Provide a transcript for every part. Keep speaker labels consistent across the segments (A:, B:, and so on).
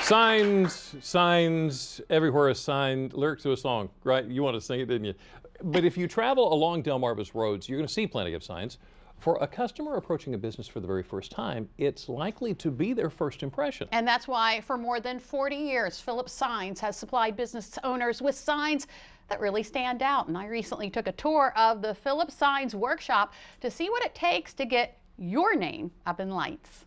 A: Signs, everywhere a sign, lyrics to a song, right? You want to sing it, didn't you? But if you travel along Delmarva's roads, you're going to see plenty of signs. For a customer approaching a business for the very first time, it's likely to be their first impression.
B: And that's why for more than 40 years, Phillips Signs has supplied business owners with signs that really stand out. And I recently took a tour of the Phillips Signs workshop to see what it takes to get your name up in lights.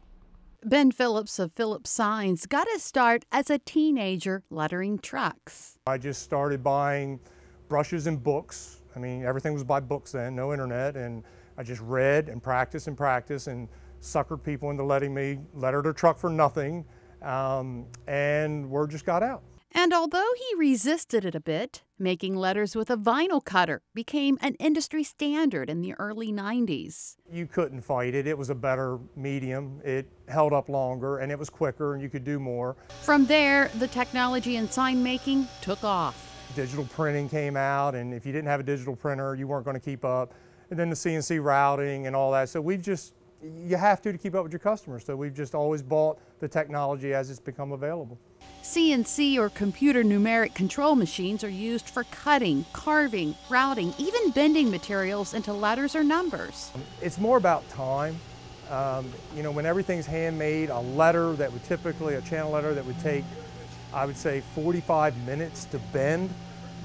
B: Ben Phillips of Phillips Signs got his start as a teenager lettering trucks.
C: I just started buying brushes and books. I mean, everything was by books then, no internet, and I just read and practiced and suckered people into letting me letter their truck for nothing, and word just got out.
B: And although he resisted it a bit, making letters with a vinyl cutter became an industry standard in the early 90s.
C: You couldn't fight it. It was a better medium. It held up longer and it was quicker and you could do more.
B: From there, the technology in sign making took off.
C: Digital printing came out, and if you didn't have a digital printer, you weren't going to keep up. And then the CNC routing and all that. So you have to keep up with your customers. So we've just always bought the technology as it's become available.
B: CNC or computer numeric control machines are used for cutting, carving, routing, even bending materials into letters or numbers.
C: It's more about time. You know, when everything's handmade, a letter that would typically, a channel letter that would take, I would say 45 minutes to bend,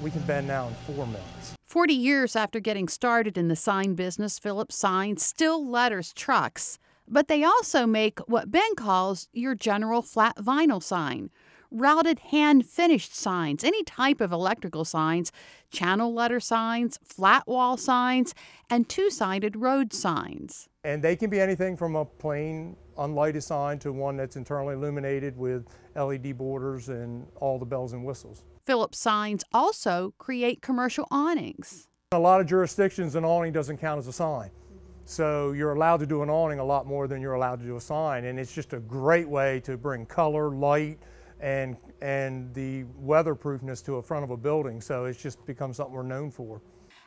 C: we can bend now in 4 minutes.
B: 40 years after getting started in the sign business, Phillips Signs still letters trucks, but they also make what Ben calls your general flat vinyl sign. Routed hand-finished signs, any type of electrical signs, channel letter signs, flat wall signs, and two-sided road signs.
C: And they can be anything from a plain unlighted sign to one that's internally illuminated with LED borders and all the bells and whistles.
B: Phillips Signs also create commercial awnings.
C: In a lot of jurisdictions, an awning doesn't count as a sign. So you're allowed to do an awning a lot more than you're allowed to do a sign. And it's just a great way to bring color, light, and the weatherproofness to the front of a building. So it's just become something we're known for.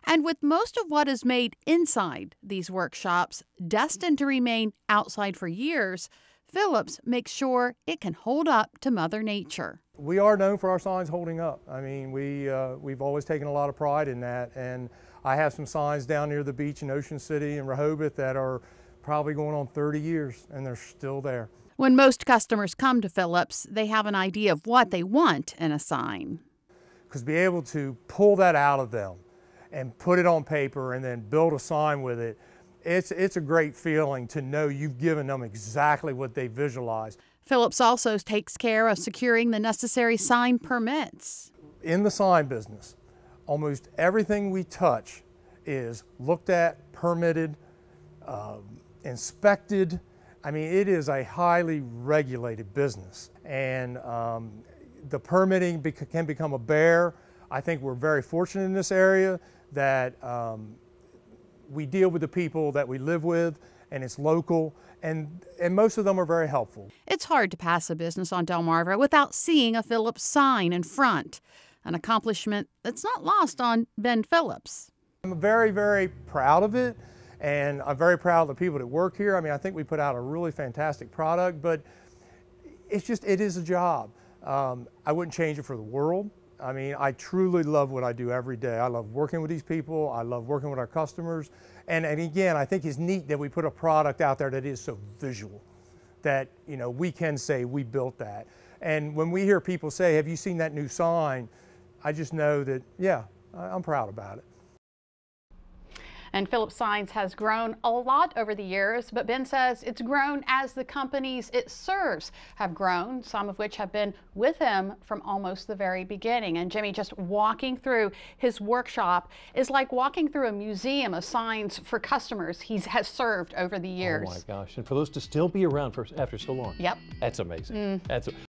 B: And with most of what is made inside these workshops destined to remain outside for years, Phillips makes sure it can hold up to Mother Nature.
C: We are known for our signs holding up. I mean, we've always taken a lot of pride in that. And I have some signs down near the beach in Ocean City and Rehoboth that are probably going on 30 years, and they're still there.
B: When most customers come to Phillips, they have an idea of what they want in a sign.
C: Because be able to pull that out of them and put it on paper and then build a sign with it, it's a great feeling to know you've given them exactly what they visualized.
B: Phillips also takes care of securing the necessary sign permits.
C: In the sign business, almost everything we touch is looked at, permitted, inspected. I mean, it is a highly regulated business, and the permitting can become a bear. I think we're very fortunate in this area that we deal with the people that we live with, and it's local, and most of them are very helpful.
B: It's hard to pass a business on Delmarva without seeing a Phillips sign in front, an accomplishment that's not lost on Ben Phillips.
C: I'm very, very proud of it, and I'm very proud of the people that work here. I mean, I think we put out a really fantastic product, but it is a job. I wouldn't change it for the world. I mean, I truly love what I do every day. I love working with these people. I love working with our customers. And again, I think it's neat that we put a product out there that is so visual, that, you know, we can say we built that. And when we hear people say, have you seen that new sign? I just know that, yeah, I'm proud about it.
B: And Phillips Signs has grown a lot over the years, but Ben says it's grown as the companies it serves have grown, some of which have been with him from almost the very beginning. And Jimmy, just walking through his workshop is like walking through a museum of signs for customers he has served over the years.
A: Oh my gosh, and for those to still be around after so long.
B: Yep.
A: That's amazing. That's